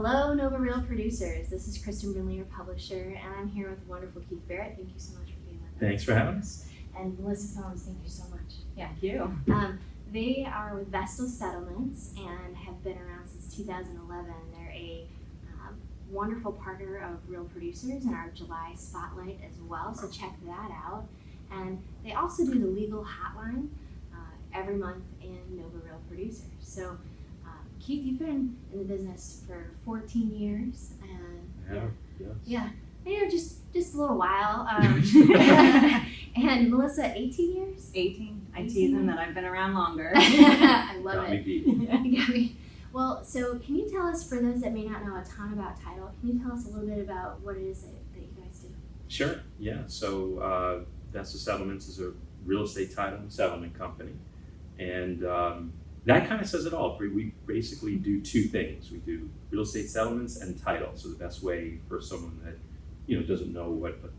Hello, Nova Real producers. This is Kristen Brindley, your publisher, and I'm here with wonderful Keith Barrett. Thank you so much for being with us. Thanks for having us. And Melissa Fones, thank you so much. Yeah, thank you. They are with Vesta Settlements and have been around since 2011. They're a wonderful partner of Real Producers in our July Spotlight as well, so check that out. And they also do the legal hotline every month in Nova Real Producers. So Keith, you've been in the business for 14 years, and just a little while. And Melissa, 18 years? 18. I tease them that I've been around longer. I love Got it. me beat. Well, so can you tell us, for those that may not know a ton about title, can you tell us a little bit about what it is that you guys do? Sure, yeah. So Vesta Settlements is a real estate title and settlement company. And that kind of says it all. We basically do two things. We do real estate settlements and title. So the best way for someone that doesn't know what a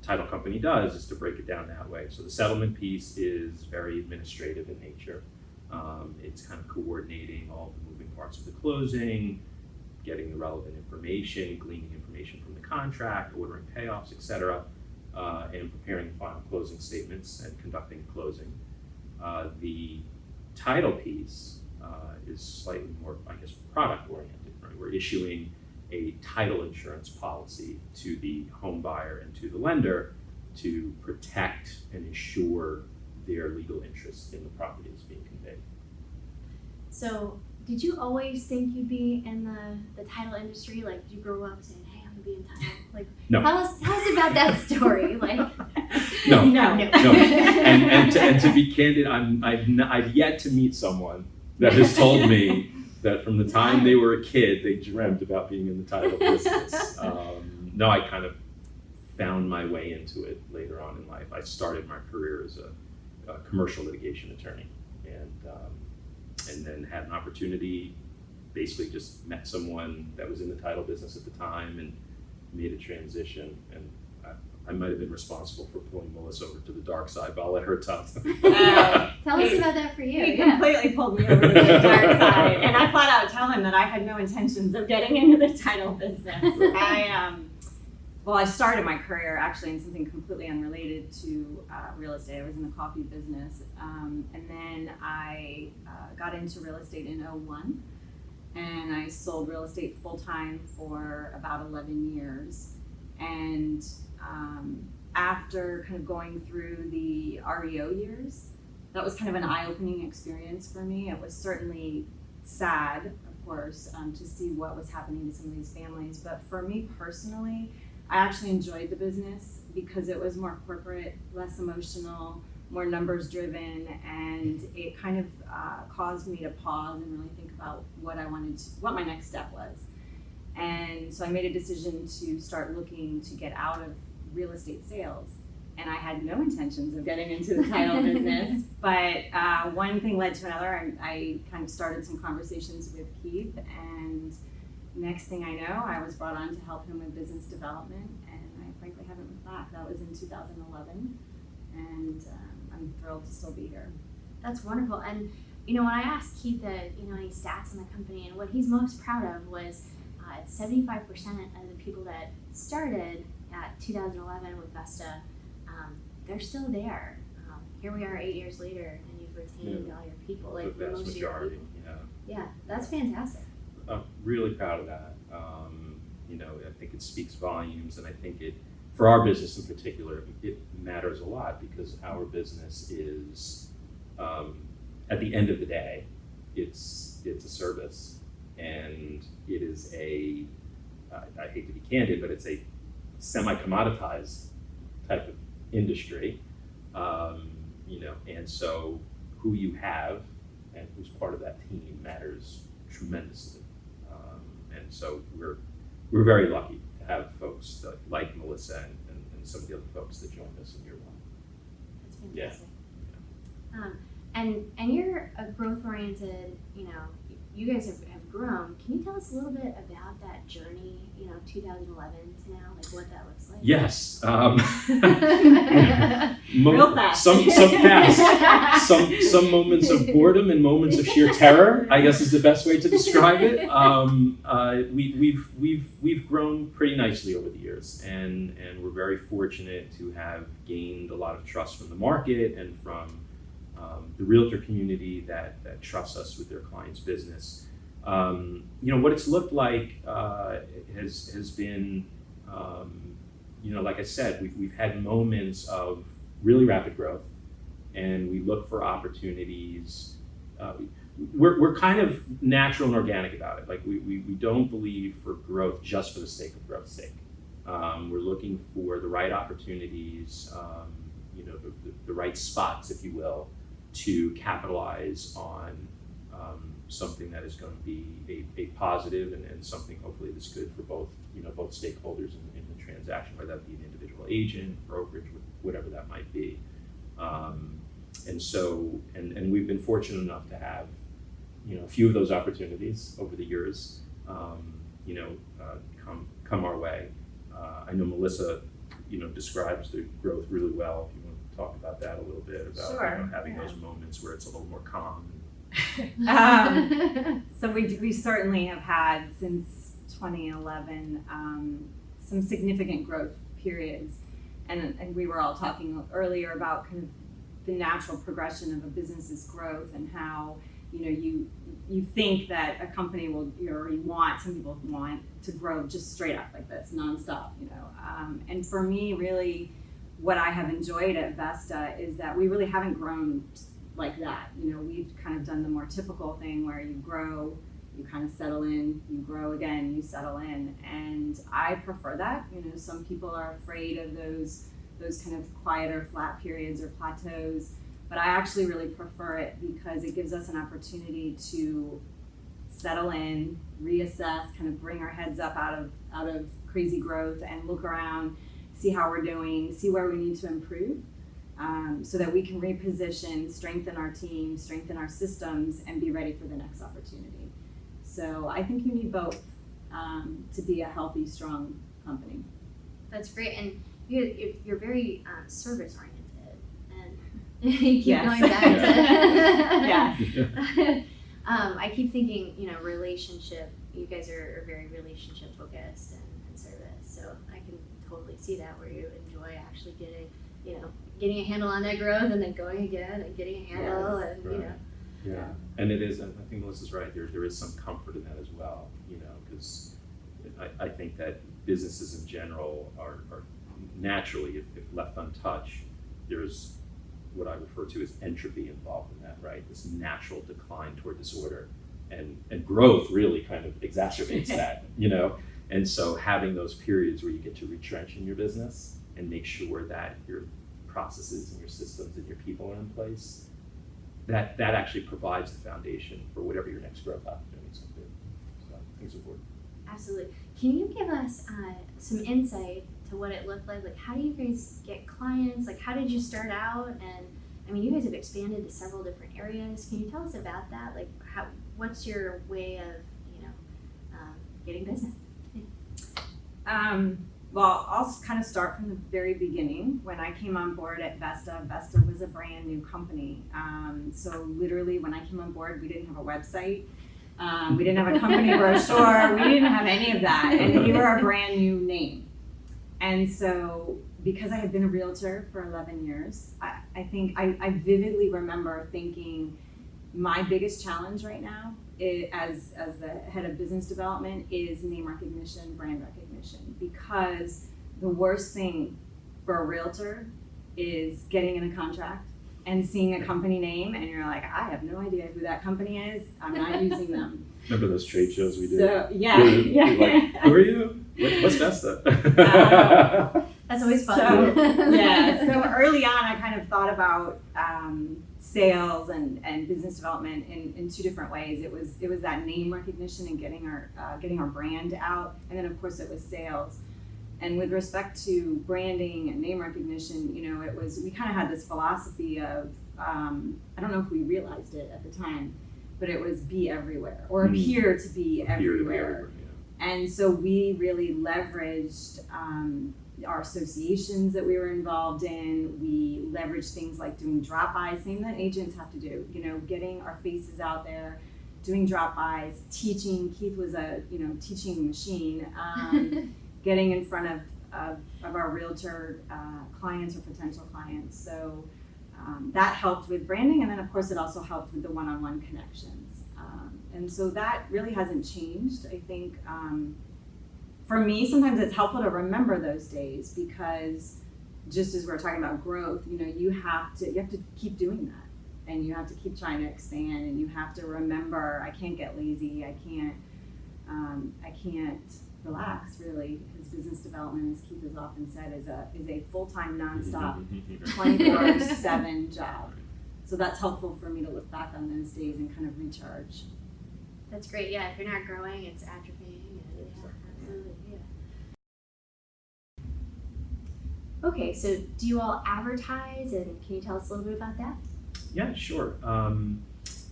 title company does is to break it down that way. So the settlement piece is very administrative in nature. It's kind of coordinating all the moving parts of the closing, getting the relevant information, gleaning information from the contract, ordering payoffs, etc., and preparing the final closing statements and conducting closing. The title piece is slightly more, product oriented, right? We're issuing a title insurance policy to the home buyer and to the lender to protect and ensure their legal interests in the property is being conveyed. So, did you always think you'd be in the title industry? Like, did you grow up saying, "Hey, I'm gonna be in title"? Like, No. Tell us about that story. Like, No. And to be candid, I've yet to meet someone that has told me that from the time they were a kid, they dreamt about being in the title business. No, I kind of found my way into it later on in life. I started my career as a commercial litigation attorney, and then had an opportunity, basically just met someone that was in the title business at the time and made a transition. And I might have been responsible for pulling Melissa over to the dark side, but I'll let her talk. Tell us about that for you. He completely pulled me over to the dark side, and I flat out tell him that I had no intentions of getting into the title business. I started my career actually in something completely unrelated to real estate. I was in the coffee business, and then I got into real estate in 2001, and I sold real estate full-time for about 11 years. And after kind of going through the REO years, that was kind of an eye-opening experience for me. It was certainly sad, of course, to see what was happening to some of these families. But for me personally, I actually enjoyed the business because it was more corporate, less emotional, more numbers driven, and it kind of caused me to pause and really think about what my next step was. And so I made a decision to start looking to get out of real estate sales. And I had no intentions of getting into the title business, but one thing led to another. I kind of started some conversations with Keith, and next thing I know, I was brought on to help him with business development, and I frankly haven't looked back. That was in 2011, and I'm thrilled to still be here. That's wonderful. And when I asked Keith any stats on the company, and what he's most proud of was 75% of the people that started at 2011 with Vesta, they're still there. Here we are 8 years later, and you've retained all your people, like the vast most of your majority. people. Yeah, that's fantastic. I'm really proud of that. I think it speaks volumes, and I think for our business in particular, it matters a lot because our business is, at the end of the day, it's a service, and it is I hate to be candid, but it's a semi-commoditized type of industry, and so who you have and who's part of that team matters tremendously. And so we're very lucky to have folks like Melissa and some of the other folks that joined us in year one. That's fantastic. And you're a growth-oriented, you guys have grown. Can you tell us a little bit about that journey, 2011 to now, like what that looks like? Yes. Real fast. Some moments of boredom and moments of sheer terror, I guess, is the best way to describe it. We've grown pretty nicely over the years, and we're very fortunate to have gained a lot of trust from the market and from the realtor community that trusts us with their clients' business. What it's looked like has been, like I said, we've had moments of really rapid growth, and we look for opportunities. We're kind of natural and organic about it. Like we don't believe for growth just for the sake of growth's sake. We're looking for the right opportunities, the right spots, if you will, to capitalize on something that is going to be a positive and something hopefully that's good for both stakeholders in the transaction, whether that be an individual agent, brokerage, whatever that might be. And we've been fortunate enough to have a few of those opportunities over the years come our way. I know Melissa describes the growth really well. If you want to talk about that a little bit, about Sure. having those moments where it's a little more calm. So we certainly have had since 2011 some significant growth periods, and we were all talking earlier about kind of the natural progression of a business's growth and how you think that a company will, or some people want to grow just straight up like this nonstop, and for me really what I have enjoyed at Vesta is that we really haven't grown like that. We've kind of done the more typical thing where you grow, you kind of settle in, you grow again, you settle in, and I prefer that. Some people are afraid of those kind of quieter flat periods or plateaus, but I actually really prefer it because it gives us an opportunity to settle in, reassess, kind of bring our heads up out of crazy growth and look around, see how we're doing, see where we need to improve. So that we can reposition, strengthen our team, strengthen our systems, and be ready for the next opportunity. So I think you need both to be a healthy, strong company. That's great, and you're very service oriented, and you keep going back to. Yes. I keep thinking, relationship. You guys are very relationship focused and service, so I can totally see that where you enjoy actually getting a handle on that growth and then going again and getting a handle. Yes. And Right. Yeah, and it is. I think Melissa's right. There is some comfort in that as well. Because I think that businesses in general are naturally, if left untouched, there's what I refer to as entropy involved in that. Right, this natural decline toward disorder, and growth really kind of exacerbates that. And so having those periods where you get to retrench in your business and make sure that your processes and your systems and your people are in place, that actually provides the foundation for whatever your next growth opportunities will be. So I think it's important. absolutely. Can you give us some insight to what it looked like? Like, how do you guys get clients? Like, how did you start out? And I mean, you guys have expanded to several different areas. Can you tell us about that? Like, what's your way of getting business? Well, I'll kind of start from the very beginning. When I came on board at Vesta was a brand new company. So literally when I came on board, we didn't have a website. We didn't have a company brochure. We didn't have any of that. And we were a brand new name. And so because I had been a realtor for 11 years, I think I vividly remember thinking my biggest challenge right now as the head of business development is name recognition, brand recognition, because the worst thing for a realtor is getting in a contract and seeing a company name and you're like, I have no idea who that company is. I'm not using them. Remember those trade shows we did? So, yeah. You're like, who are you? What's Vesta? That's always fun. So early on, I kind of thought about sales and business development in two different ways. It was that name recognition and getting our brand out, and then of course it was sales. And with respect to branding and name recognition, we kind of had this philosophy of I don't know if we realized it at the time, but it was be everywhere or appear to be everywhere. And so we really leveraged our associations that we were involved in. We leveraged things like doing drop-bys, same that agents have to do, getting our faces out there, doing drop-bys, teaching. Keith was a teaching machine, getting in front of our realtor clients or potential clients. So that helped with branding, and then of course it also helped with the one-on-one connections. And so that really hasn't changed. I think for me, sometimes it's helpful to remember those days, because just as we're talking about growth, you have to keep doing that, and you have to keep trying to expand, and you have to remember, I can't get lazy, I can't relax really, because business development, as Keith has often said, is a full-time, nonstop, 24/7 job. So that's helpful for me to look back on those days and kind of recharge. That's great. Yeah, if you're not growing, it's atrophying. Absolutely. Yeah. Okay, so do you all advertise, and can you tell us a little bit about that? Yeah, sure.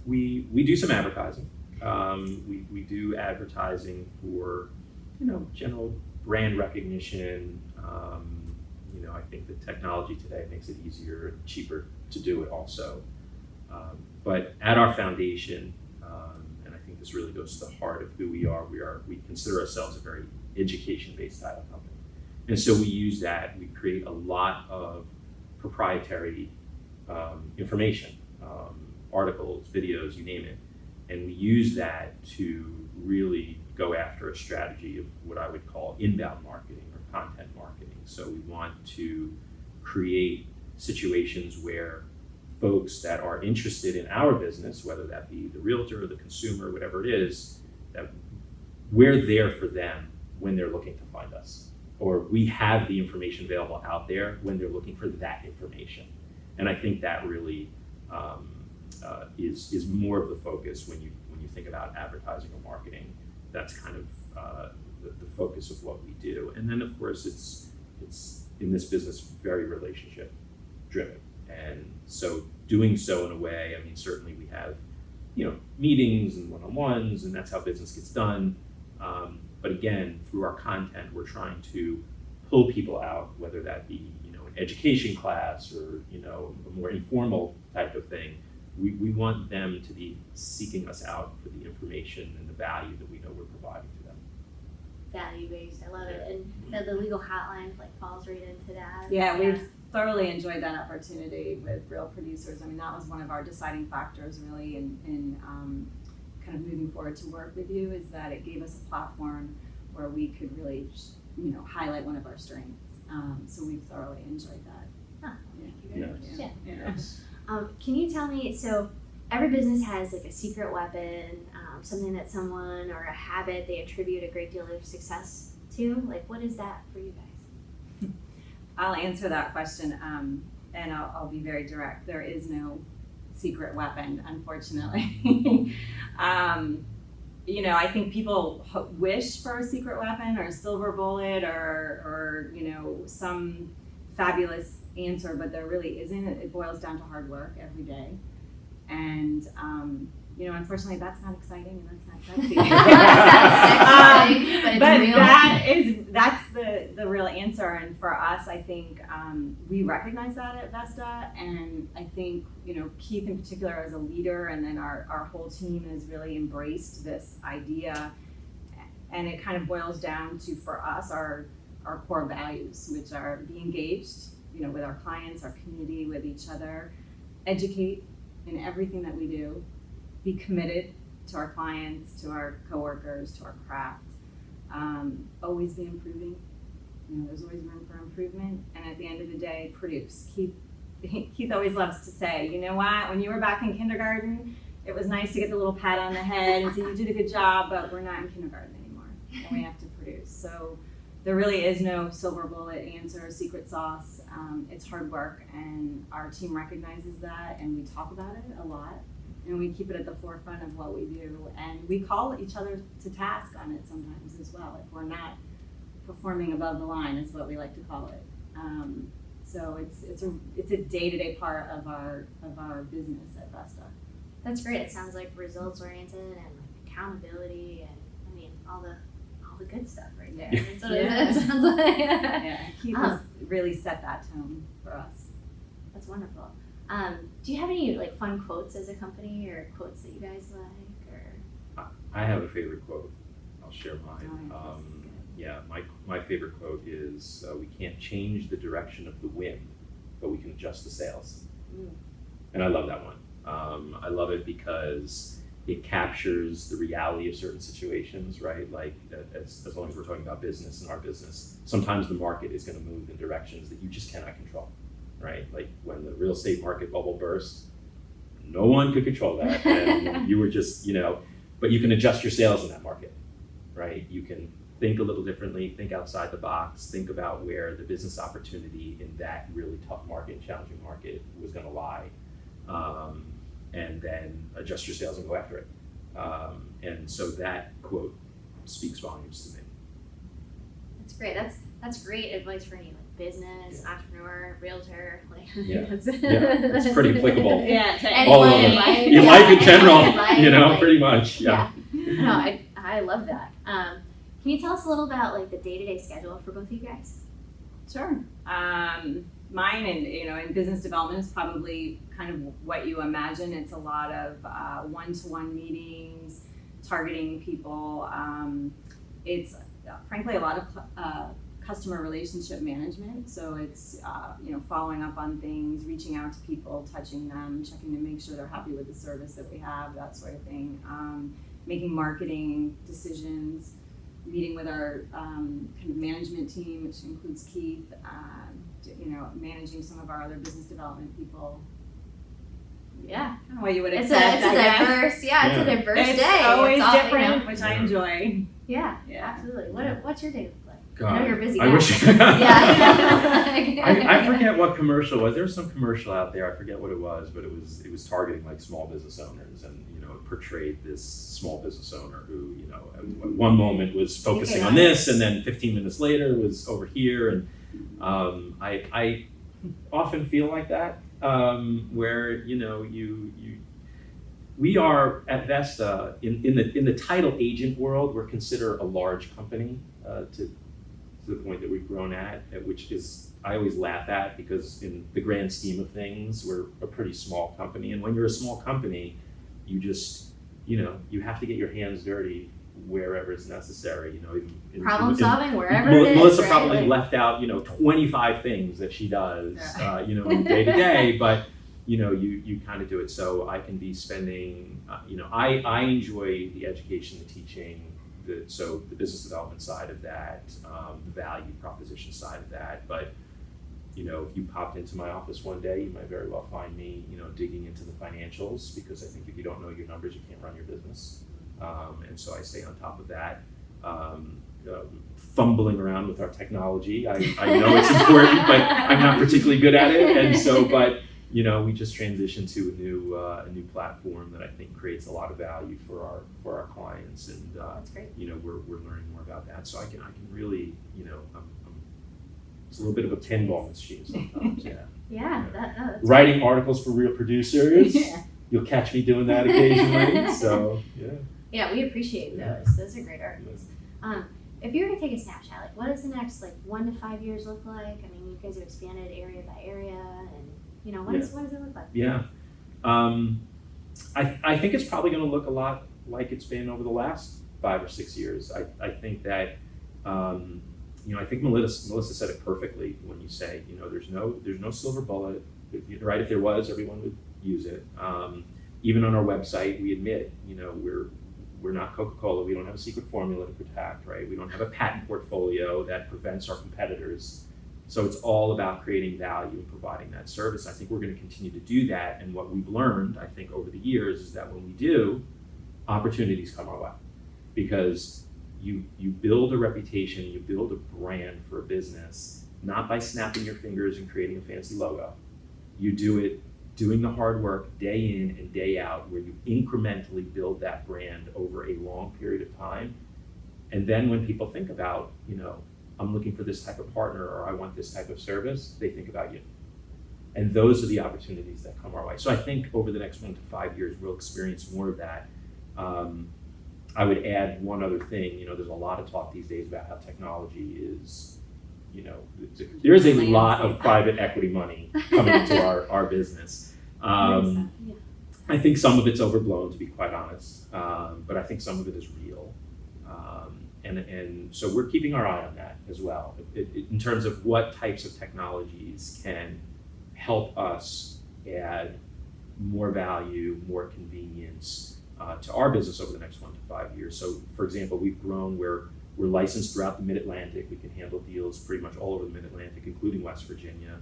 We do some advertising. We do advertising for general brand recognition. I think the technology today makes it easier and cheaper to do it also. But at our foundation, and I think this really goes to the heart of who we are, we consider ourselves a very education-based title company. And so we use that, we create a lot of proprietary information, articles, videos, you name it. And we use that to really go after a strategy of what I would call inbound marketing or content marketing. So we want to create situations where folks that are interested in our business, whether that be the realtor or the consumer, whatever it is, that we're there for them when they're looking to find us, or we have the information available out there when they're looking for that information. And I think that really is more of the focus when you think about advertising or marketing. That's kind of the focus of what we do. And then of course it's in this business very relationship driven. And so doing so in a way, I mean, certainly we have, meetings and one-on-ones, and that's how business gets done. But again, through our content, we're trying to pull people out, whether that be, an education class or, a more informal type of thing. We want them to be seeking us out for the information and the value that we know we're providing to them. Value-based, I love it. And the legal hotline falls right into that. Yeah, we've thoroughly enjoyed that opportunity with Real Producers. I mean, that was one of our deciding factors really in kind of moving forward to work with you, is that it gave us a platform where we could really, highlight one of our strengths. So we've thoroughly enjoyed that. Huh, thank you very much. Yeah. Yes. Can you tell me, so every business has like a secret weapon, something that someone or a habit they attribute a great deal of success to? Like, what is that for you guys? I'll answer that question, and I'll be very direct. There is no secret weapon, unfortunately. I think people wish for a secret weapon or a silver bullet or some fabulous answer, but there really isn't. It boils down to hard work every day. And, unfortunately that's not exciting and that's not sexy. But real. That's the real answer. And for us, I think we recognize that at Vesta. And I think, Keith in particular as a leader, and then our whole team has really embraced this idea. And it kind of boils down to, for us, our core values, which are be engaged, with our clients, our community, with each other, educate in everything that we do, be committed to our clients, to our coworkers, to our craft, always be improving. There's always room for improvement, and at the end of the day, produce. Keith always loves to say, you know what, when you were back in kindergarten, it was nice to get the little pat on the head and say you did a good job, but we're not in kindergarten anymore, and we have to produce. So there really is no silver bullet answer, secret sauce. It's hard work, and our team recognizes that, and we talk about it a lot, and we keep it at the forefront of what we do, and we call each other to task on it sometimes as well if we're not performing above the line, is what we like to call it. So it's a day-to-day part of our business at Vesta. That's great. It sounds like results oriented and like accountability and I mean all the good stuff right there. Yeah. That's what it sounds like. Yeah, he was really set that tone for us. That's wonderful. Do you have any like fun quotes as a company or quotes that you guys like or? I have a favorite quote. I'll share mine. Oh, Yeah, my favorite quote is, we can't change the direction of the wind, but we can adjust the sails. And I love that one. I love it because it captures the reality of certain situations, right? Like as long as we're talking about business and our business, sometimes the market is going to move in directions that you just cannot control, right? Like when the real estate market bubble burst, no one could control that. And you were just, but you can adjust your sails in that market, right? You can think a little differently, think outside the box, think about where the business opportunity in that really tough market, challenging market was going to lie. And then adjust your sails and go after it. And so that quote speaks volumes to me. That's great. That's great advice for any like business, entrepreneur, realtor. Like It's pretty applicable. Yeah, to All of anyone them. in life. In life in Yeah, general, in life, like, pretty much. Yeah. No, I love that. Can you tell us a little about like the day-to-day schedule for both of you guys? Sure. Mine and in business development is probably kind of what you imagine. It's a lot of one-to-one meetings, targeting people. It's frankly a lot of customer relationship management. So it's following up on things, reaching out to people, touching them, checking to make sure they're happy with the service that we have, that sort of thing. Making marketing decisions, meeting with our kind of management team, which includes Keith. Managing some of our other business development people. Yeah, Kind of what you would it's expect. a diverse, it's a diverse It's day. always It's all, different, which I enjoy. Yeah, Yeah. absolutely. What's your day look like? God, I know you're busy. I now. wish. Yeah. I forget what commercial it was. There was some commercial out there. I forget what it was, but it was targeting like small business owners, and it portrayed this small business owner who at one moment was focusing on this, and then 15 minutes later was over here, and I often feel like that, where we are at Vesta in the title agent world. We're considered a large company to the point that we've grown at, which is I always laugh at because in the grand scheme of things, we're a pretty small company. And when you're a small company, you just you have to get your hands dirty wherever it's necessary. Problem solving wherever it is. Melissa right? probably left out 25 things that she does in day to day, but you kind of do it. So I can be spending I enjoy the education, the teaching, the business development side of that, the value proposition side of that. But if you popped into my office one day, you might very well find me digging into the financials, because I think if you don't know your numbers, you can't run your business. And so I stay on top of that, fumbling around with our technology. I know it's important, but I'm not particularly good at it. And so, but we just transitioned to a new platform that I think creates a lot of value for our clients, and That's great. we're learning more about that. So I can really it's a little bit of a pinball machine sometimes. Yeah. Yeah, that's Writing articles for real producers. Yeah. You'll catch me doing that occasionally. So yeah. Yeah, we appreciate those. Those are great articles. If you were to take a snapshot, like what does the next 1 to 5 years look like? I mean, you guys have expanded area by area, and what does it look like? Yeah. I think it's probably going to look a lot like it's been over the last 5 or 6 years. I think that I think Melissa said it perfectly when you say there's no silver bullet, right? If there was, everyone would use it. Even on our website, we admit we're not Coca-Cola. We don't have a secret formula to protect, right? We don't have a patent portfolio that prevents our competitors. So it's all about creating value and providing that service. I think we're going to continue to do that. And what we've learned, I think, over the years is that when we do, opportunities come our way, because you build a reputation, you build a brand for a business, not by snapping your fingers and creating a fancy logo. You do it doing the hard work day in and day out, where you incrementally build that brand over a long period of time. And then when people think about, I'm looking for this type of partner, or I want this type of service, they think about you. And those are the opportunities that come our way. So I think over the next 1 to 5 years, we'll experience more of that. I would add one other thing. You know, there's a lot of talk these days about how technology is, you know, there is a lot of private equity money coming into our business. I think some of it's overblown, to be quite honest, but I think some of it is real. And so we're keeping our eye on that as well, in terms of what types of technologies can help us add more value, more convenience to our business over the next 1 to 5 years. So, for example, we've grown where we're licensed throughout the Mid-Atlantic. We can handle deals pretty much all over the Mid-Atlantic, including West Virginia.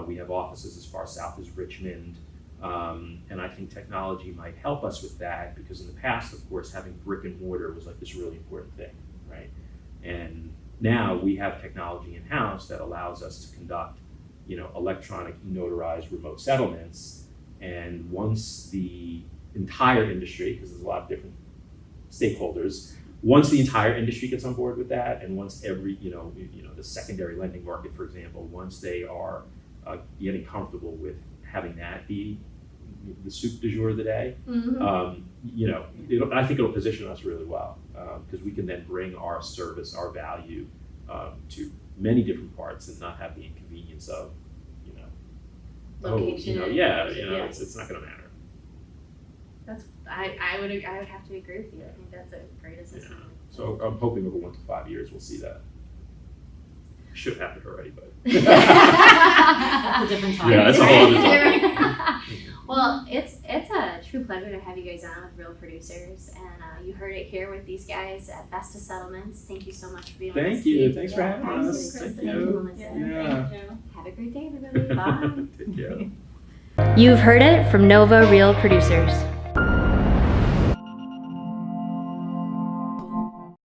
We have offices as far south as Richmond. And I think technology might help us with that, because in the past, of course, having brick and mortar was like this really important thing, right? And now we have technology in-house that allows us to conduct, you know, electronic notarized remote settlements. And once the entire industry, because there's a lot of different stakeholders, once the entire industry gets on board with that, and once every, you know, the secondary lending market, for example, once they are getting comfortable with having that be the soup du jour of the day, you know, I think it'll position us really well, because we can then bring our service, our value to many different parts and not have the inconvenience of, you know, Location. It's not going to matter. I would have to agree with you. I think that's a great assessment. Yeah. So I'm hoping over 1 to 5 years we'll see that. Should have happened already, but That's a different topic. Yeah, that's a whole other topic. Well, it's a true pleasure to have you guys on with Real Producers, and you heard it here with these guys at Vesta Settlements. Thank you so much for being with us. Thank you. Thanks for having absolutely, us. Krista. Thank you. Melissa. Yeah. Thank you. Have a great day, everybody. Bye. Take care. You've heard it from Nova Real Producers.